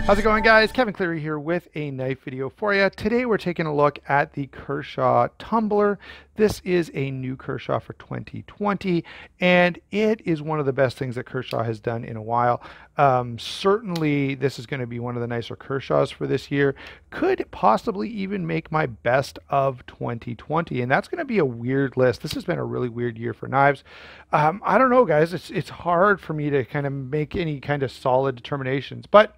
How's it going, guys? Kevin Cleary here with a knife video for you. Today we're taking a look at the Kershaw Tumbler. This is a new Kershaw for 2020, and it is one of the best things that Kershaw has done in a while. Certainly, this is going to be one of the nicer Kershaws for this year. Could possibly even make my best of 2020, and that's going to be a weird list. This has been a really weird year for knives. I don't know, guys. It's hard for me to kind of make any kind of solid determinations, but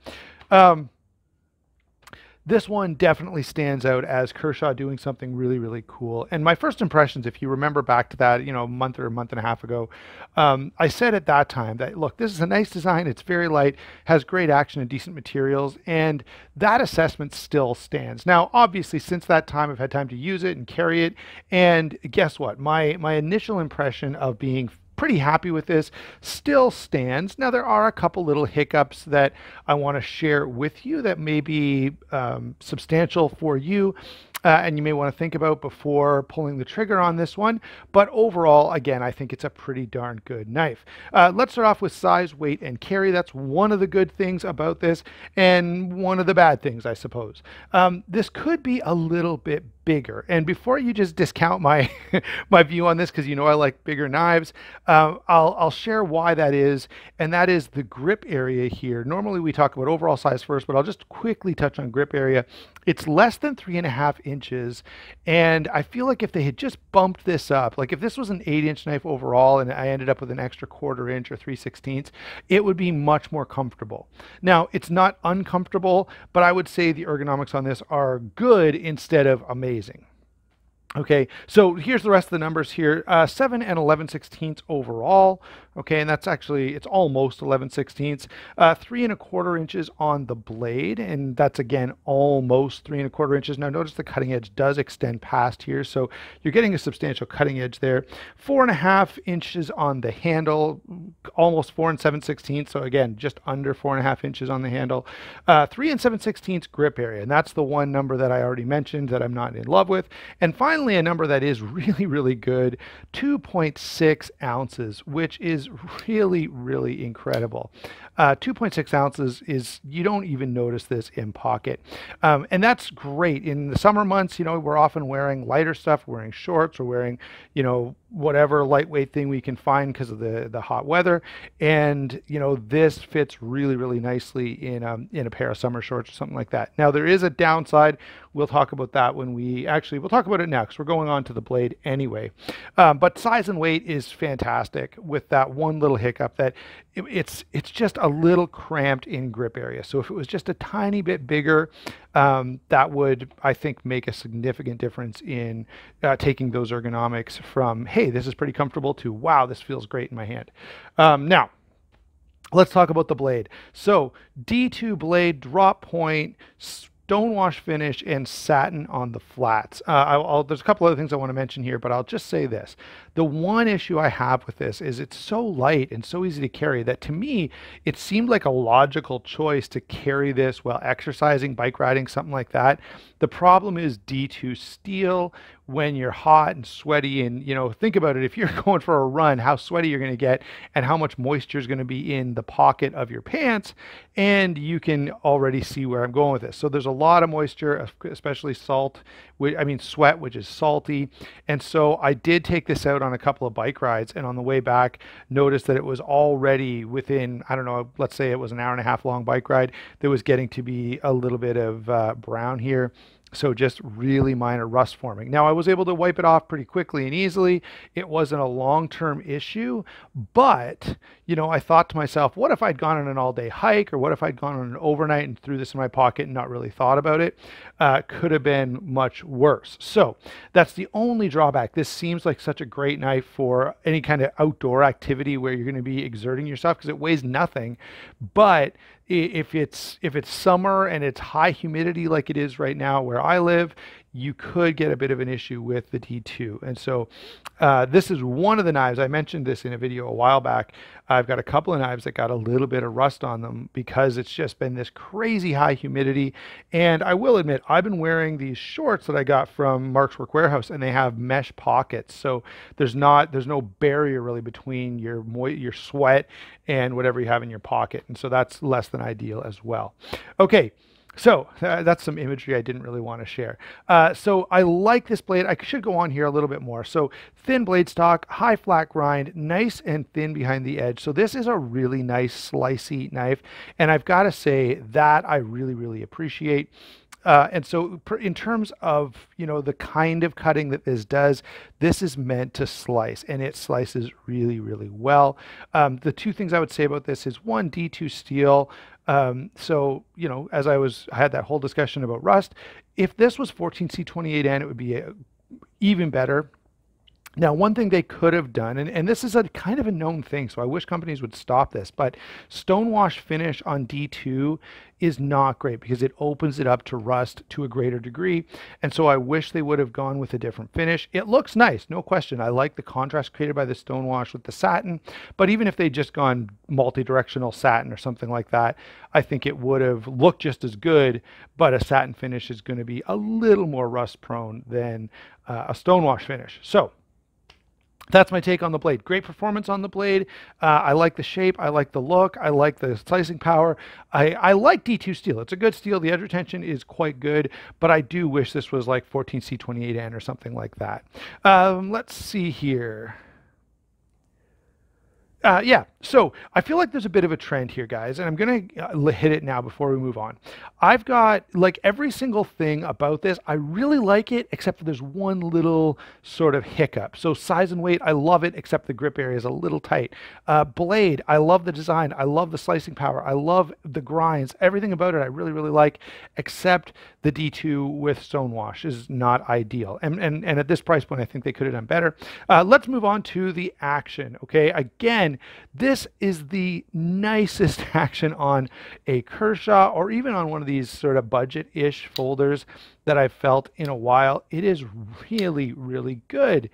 this one definitely stands out as Kershaw doing something really, really cool. And my first impressions, if you remember back to that, a month or a month and a half ago, I said at that time that, look, this is a nice design. It's very light, has great action and decent materials. And that assessment still stands. Now, obviously, since that time, I've had time to use it and carry it. And guess what? My initial impression of being pretty happy with this still stands. Now, there are a couple little hiccups that I want to share with you that may be substantial for you and you may want to think about before pulling the trigger on this one. But overall, again, I think it's a pretty darn good knife. Let's start off with size, weight, and carry. That's one of the good things about this and one of the bad things, I suppose. This could be a little bit bigger. And before you just discount my my view on this, because I like bigger knives, I'll share why that is, and that is the grip area here. Normally we talk about overall size first, but I'll just quickly touch on grip area. It's less than 3.5 inches, and I feel like if they had just bumped this up, like if this was an 8-inch knife overall and I ended up with an extra 1/4 inch or 3/16, it would be much more comfortable. Now, it's not uncomfortable, but I would say the ergonomics on this are good instead of amazing. Okay, so here's the rest of the numbers here. 7 and 11/16 overall. Okay, and that's actually, it's almost 11/16. 3 1/4 inches on the blade, and that's again almost 3 1/4 inches. Now notice the cutting edge does extend past here, so you're getting a substantial cutting edge there. 4.5 inches on the handle, almost 4 7/16. So again, just under 4.5 inches on the handle. 3 7/16 grip area, and that's the one number that I already mentioned that I'm not in love with. And finally, a number that is really, really good, 2.6 ounces, which is really, really incredible. 2.6 ounces is, you don't even notice this in pocket. And that's great. In the summer months, we're often wearing lighter stuff, wearing shorts, or wearing, whatever lightweight thing we can find because of the hot weather. And, this fits really, really nicely in a pair of summer shorts or something like that. Now, there is a downside. We'll talk about that when we'll talk about it next. We're going on to the blade anyway. But size and weight is fantastic, with that one little hiccup that it's just a little cramped in grip area. So if it was just a tiny bit bigger, that would, I think, make a significant difference in taking those ergonomics from, hey, this is pretty comfortable, to, wow, this feels great in my hand. Now, let's talk about the blade. So D2 blade, drop point, stonewash finish, and satin on the flats. There's a couple other things I want to mention here, but I'll just say this. The one issue I have with this is it's so light and so easy to carry that, to me, it seemed like a logical choice to carry this while exercising, bike riding, something like that. The problem is D2 steel. When you're hot and sweaty, and think about it, if you're going for a run, how sweaty you're going to get and how much moisture is going to be in the pocket of your pants, and you can already see where I'm going with this. So there's a lot of moisture, especially sweat, which is salty. And so I did take this out on a couple of bike rides, and on the way back noticed that it was already within, I don't know, let's say it was an 1.5 hour long bike ride, there was getting to be a little bit of brown here. So just really minor rust forming. Now, I was able to wipe it off pretty quickly and easily. It wasn't a long-term issue, but, I thought to myself, what if I'd gone on an all-day hike, or what if I'd gone on an overnight and threw this in my pocket and not really thought about it? Could have been much worse. So that's the only drawback. This seems like such a great knife for any kind of outdoor activity where you're going to be exerting yourself, because it weighs nothing. But if it's summer and it's high humidity like it is right now where I live, you could get a bit of an issue with the D2. And so this is one of the knives. I mentioned this in a video a while back. I've got a couple of knives that got a little bit of rust on them because it's just been this crazy high humidity. And I will admit, I've been wearing these shorts that I got from Mark's Work Wearhouse, and they have mesh pockets. So there's no barrier really between your sweat and whatever you have in your pocket. And so that's less than ideal as well. Okay. So that's some imagery I didn't really want to share. So I like this blade. I should go on here a little bit more. So thin blade stock, high flat grind, nice and thin behind the edge. So this is a really nice slicey knife. And I've got to say that I really, really appreciate. And so in terms of, the kind of cutting that this does, this is meant to slice, and it slices really, really well. The two things I would say about this is, one, D2 steel. So, as I had that whole discussion about rust, if this was 14C28N, it would be even better. Now, one thing they could have done, and this is a kind of a known thing, so I wish companies would stop this, but stonewash finish on D2 is not great because it opens it up to rust to a greater degree. And so I wish they would have gone with a different finish. It looks nice, no question. I like the contrast created by the stonewash with the satin, but even if they'd just gone multi-directional satin or something like that, I think it would have looked just as good, but a satin finish is going to be a little more rust prone than a stonewash finish. So that's my take on the blade. Great performance on the blade. I like the shape. I like the look. I like the slicing power. I like D2 steel. It's a good steel. The edge retention is quite good, but I do wish this was like 14C28N or something like that. Let's see here. Yeah, so I feel like there's a bit of a trend here, guys, and I'm going to hit it now before we move on. I've got, like, every single thing about this. I really like it, except for there's one little sort of hiccup. So size and weight, I love it, except the grip area is a little tight. Blade, I love the design. I love the slicing power. I love the grinds. Everything about it I really, really like, except the D2 with stonewash is not ideal. And at this price point, I think they could have done better. Let's move on to the action, okay? Again, this is the nicest action on a Kershaw or even on one of these sort of budget-ish folders that I've felt in a while. It is really, really good.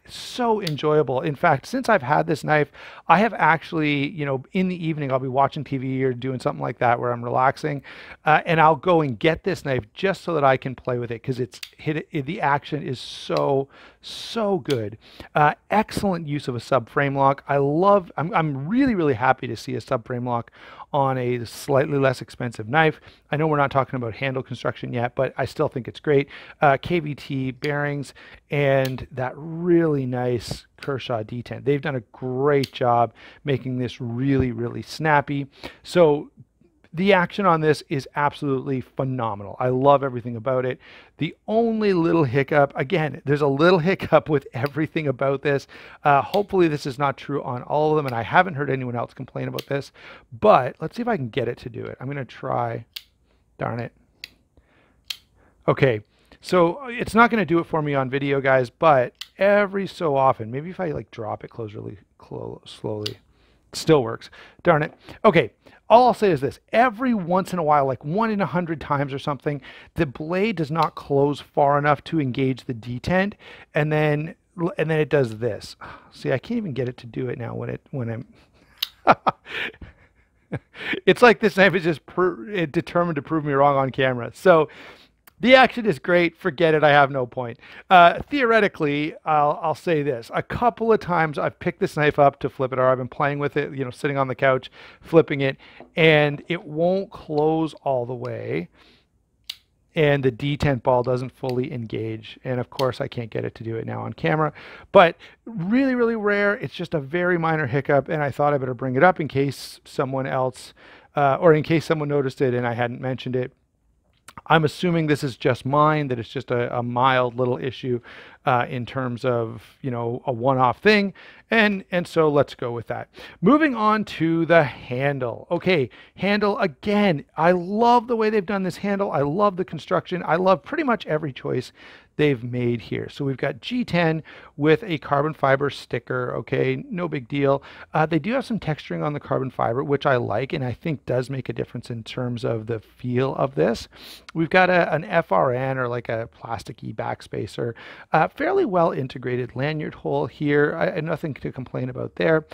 So enjoyable. In fact, since I've had this knife, I have actually, in the evening, I'll be watching TV or doing something like that where I'm relaxing, and I'll go and get this knife just so that I can play with it because the action is so, so good. Excellent use of a subframe lock. I'm really, really happy to see a subframe lock on a slightly less expensive knife. I know we're not talking about handle construction yet, but I still think it's great. KVT bearings and that really nice Kershaw detent. They've done a great job making this really, really snappy. So the action on this is absolutely phenomenal. I love everything about it. The only little hiccup, again, there's a little hiccup with everything about this. Hopefully this is not true on all of them, and I haven't heard anyone else complain about this, but let's see if I can get it to do it. I'm going to try. Darn it. Okay, so it's not going to do it for me on video, guys, but every so often, maybe if I like drop it close really slowly, it still works. Darn it. Okay. All I'll say is this, every once in a while, like 1 in 100 times or something, the blade does not close far enough to engage the detent, and then it does this. See, I can't even get it to do it now when I'm it's like this knife is just determined to prove me wrong on camera. So the action is great. Forget it. I have no point. Theoretically, I'll say this. A couple of times I've picked this knife up to flip it, or I've been playing with it, sitting on the couch, flipping it, and it won't close all the way. And the detent ball doesn't fully engage. And of course, I can't get it to do it now on camera. But really, really rare. It's just a very minor hiccup. And I thought I better bring it up in case someone else, or in case someone noticed it and I hadn't mentioned it. I'm assuming this is just mine, that it's just a mild little issue in terms of, a one-off thing. And so let's go with that. Moving on to the handle. Okay, handle, again, I love the way they've done this handle. I love the construction. I love pretty much every choice they've made here. So we've got G10 with a carbon fiber sticker. Okay, no big deal. They do have some texturing on the carbon fiber, which I like, and I think does make a difference in terms of the feel of this. We've got an FRN, or like a plasticky backspacer, fairly well integrated lanyard hole here. Nothing to complain about there.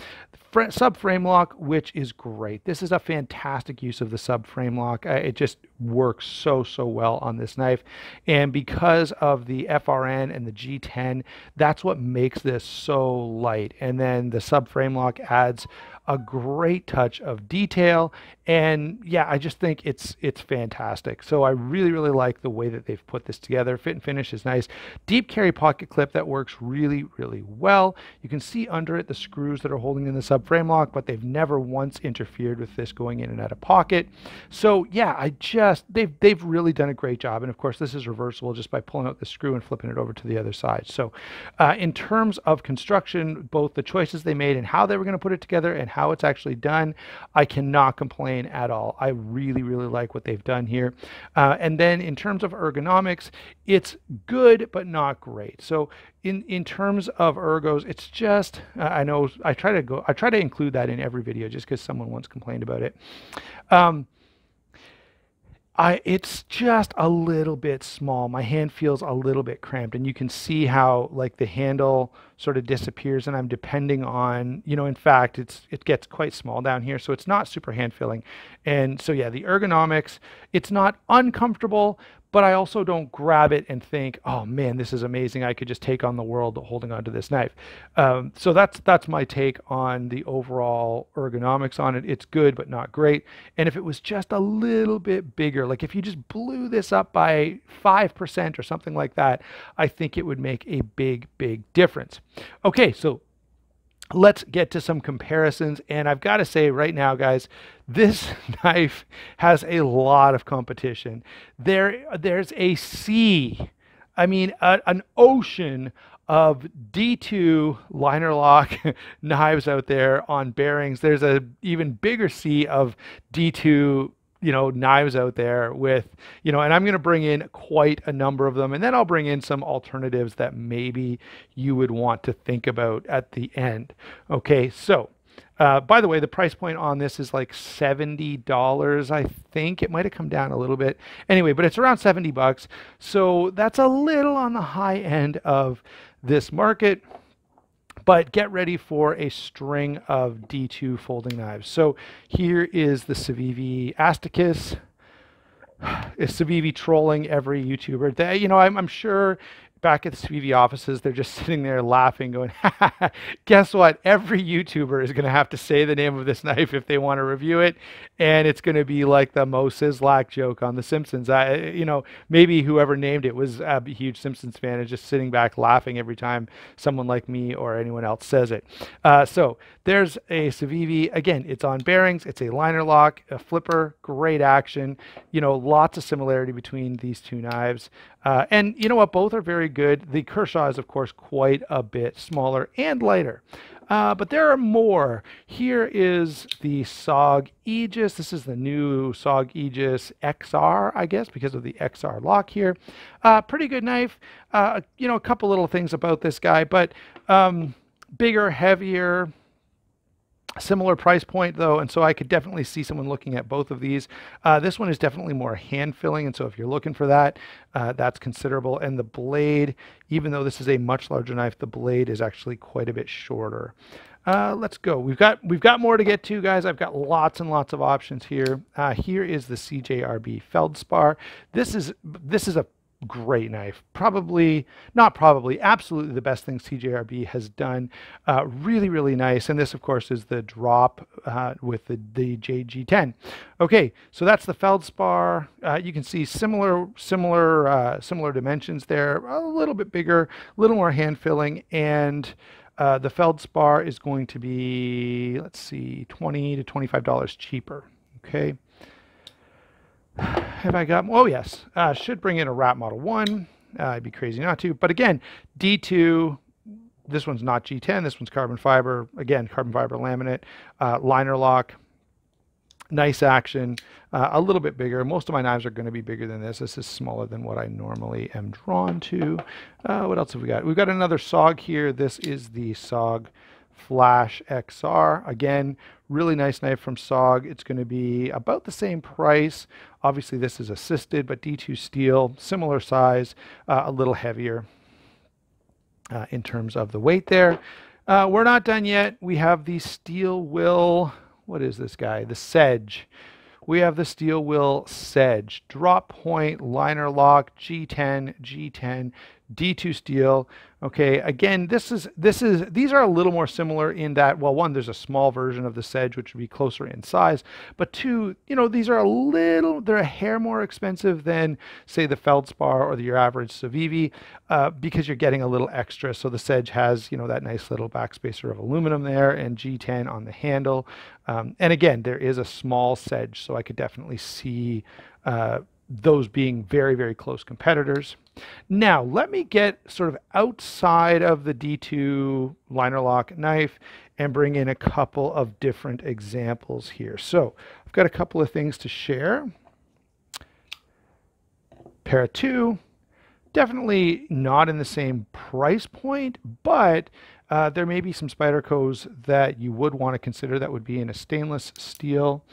Subframe lock, which is great. This is a fantastic use of the subframe lock. It just works so well on this knife, and because of the FRN and the G10, that's what makes this so light. And then the subframe lock adds a great touch of detail, and yeah, I just think it's fantastic. So I really like the way that they've put this together. Fit and finish is nice. Deep carry pocket clip that works really well. You can see under it the screws that are holding in the subframe lock, but they've never once interfered with this going in and out of pocket. So yeah, they've really done a great job. And of course, this is reversible just by pulling out the screw and flipping it over to the other side. So in terms of construction, both the choices they made and how they were going to put it together and how it's actually done, I cannot complain at all. I really like what they've done here. And then in terms of ergonomics, it's good but not great. So in terms of ergos, it's just I know I try to include that in every video just because someone once complained about it. It's just a little bit small. My hand feels a little bit cramped, and you can see how like the handle sort of disappears, and I'm depending on, in fact, it gets quite small down here, so it's not super hand filling. And so yeah, the ergonomics, it's not uncomfortable, but I also don't grab it and think, oh man, this is amazing, I could just take on the world holding onto this knife. So that's my take on the overall ergonomics on it. It's good but not great. And if it was just a little bit bigger, like if you just blew this up by 5% or something like that, I think it would make a big difference. Okay, so let's get to some comparisons, and I've got to say right now, guys, this knife has a lot of competition. There's a sea, I mean an ocean of D2 liner lock knives out there on bearings. There's a even bigger sea of D2 knives out there with, and I'm going to bring in quite a number of them, and then I'll bring in some alternatives that maybe you would want to think about at the end. Okay, so by the way, the price point on this is like $70. I think it might have come down a little bit. Anyway, but it's around 70 bucks. So that's a little on the high end of this market. But get ready for a string of D2 folding knives. So here is the Civivi Asticus. Is Civivi trolling every YouTuber? I'm sure back at the Civivi offices, they're just sitting there laughing, going, guess what? Every YouTuber is going to have to say the name of this knife if they want to review it. And it's going to be like the Mo Sizlak joke on The Simpsons. Maybe whoever named it was a huge Simpsons fan and just sitting back laughing every time someone like me or anyone else says it. So there's a Civivi. Again, it's on bearings. It's a liner lock, a flipper, great action. Lots of similarity between these two knives. And you know what? Both are very good. The Kershaw is, of course, quite a bit smaller and lighter. But there are more. Here is the SOG Aegis. This is the new SOG Aegis XR, I guess, because of the XR lock here. Pretty good knife. A couple little things about this guy, but bigger, heavier, similar price point though, and so I could definitely see someone looking at both of these. This one is definitely more hand filling, and so if you're looking for that, that's considerable. And the blade, even though this is a much larger knife, the blade is actually quite a bit shorter. Let's go. We've got more to get to, guys. I've got lots and lots of options here. Here is the CJRB Feldspar. This is a great knife. Absolutely the best thing CJRB has done. Really nice. And this, of course, is the drop with the JG10. Okay, so that's the Feldspar. You can see similar dimensions there. A little bit bigger, a little more hand filling, and the Feldspar is going to be, let's see, $20 to $25 cheaper. Okay. Have I got, oh yes, should bring in a Rat Model 1. I'd be crazy not to. But again, D2, this one's not G10, this one's carbon fiber. Again, carbon fiber laminate, liner lock. Nice action, a little bit bigger. Most of my knives are going to be bigger than this. This is smaller than what I normally am drawn to. What else have we got? We've got another SOG here. This is the SOG Flash XR. Again, really nice knife from SOG. It's going to be about the same price. Obviously, this is assisted, but D2 steel, similar size, a little heavier in terms of the weight there. We're not done yet. We have the steel will. What is this guy? The Sedge. We have the steel will Sedge. Drop point, liner lock, G10, G10, D2 steel. Okay, again, these are a little more similar in that, well, one, there's a small version of the Sedge, which would be closer in size, but two, you know, these are they're a hair more expensive than, say, the Feldspar or your average Civivi, because you're getting a little extra. So the Sedge has, you know, that nice little backspacer of aluminum there, and G10 on the handle. And again, there is a small Sedge, so I could definitely see those being very, very close competitors. Now, let me get sort of outside of the D2 liner lock knife and bring in a couple of different examples here. So I've got a couple of things to share. Para 2, definitely not in the same price point, but there may be some Spydercos that you would want to consider that would be in a stainless steel.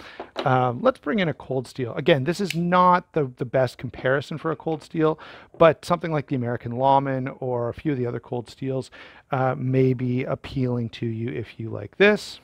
Let's bring in a cold steel. Again, this is not the best comparison for a cold steel, but something like the American Lawman or a few of the other cold steels may be appealing to you if you like this.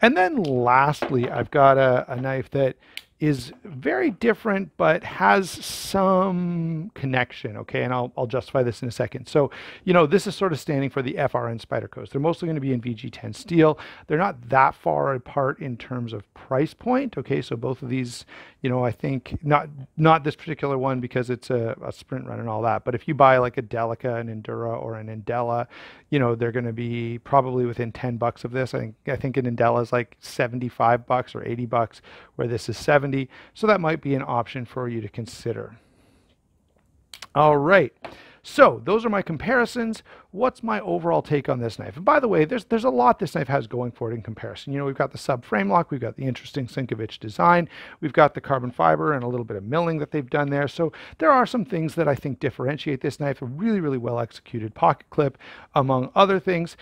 And then lastly, I've got a knife that is very different, but has some connection, okay? And I'll justify this in a second. So, you know, this is sort of standing for the FRN Spydercos. They're mostly going to be in VG10 steel. They're not that far apart in terms of price point, okay? So both of these, you know, I think, not this particular one because it's a sprint run and all that, but if you buy like a Delica, an Endura, or an Indela, you know, they're going to be probably within 10 bucks of this. I think an Indela is like 75 bucks or 80 bucks, where this is 70. So that might be an option for you to consider. All right. So those are my comparisons. What's my overall take on this knife? And by the way, there's a lot this knife has going for it in comparison. You know, we've got the sub frame lock, we've got the interesting Sienkiewicz design, we've got the carbon fiber and a little bit of milling that they've done there. So there are some things that I think differentiate this knife. A really, really well executed pocket clip, among other things.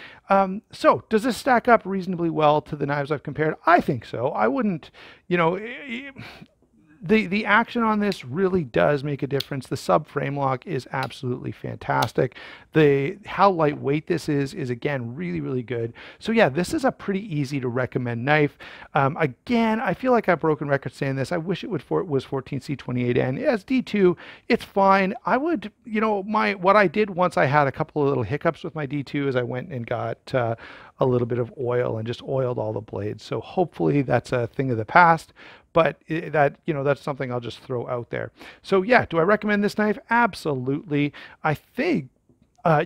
So does this stack up reasonably well to the knives I've compared? I think so. I wouldn't, you know, the action on this really does make a difference. The sub frame lock is absolutely fantastic. How lightweight this is again really, really good. So yeah, this is a pretty easy to recommend knife. Again, I feel like I've broken records saying this. I wish it was 14C28N. As D2, it's fine. I would, you know, what I did once I had a couple of little hiccups with my D2 is I went and got a little bit of oil and just oiled all the blades. So hopefully that's a thing of the past. But that's something I'll just throw out there. So yeah, do I recommend this knife? Absolutely. I think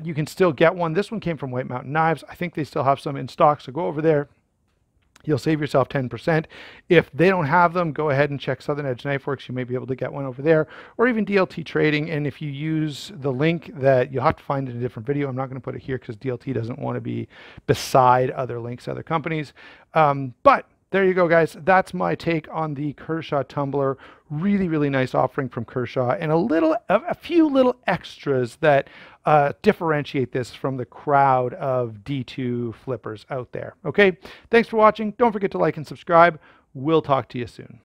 you can still get one. This one came from White Mountain Knives. I think they still have some in stock, so go over there. You'll save yourself 10%. If they don't have them, go ahead and check Southern Edge Knife Works. You may be able to get one over there, or even DLT Trading. And if you use the link that you'll have to find in a different video, I'm not going to put it here because DLT doesn't want to be beside other links, other companies. But there you go, guys. That's my take on the Kershaw Tumbler. Really, really nice offering from Kershaw, and a few little extras that differentiate this from the crowd of D2 flippers out there. Okay, thanks for watching. Don't forget to like and subscribe. We'll talk to you soon.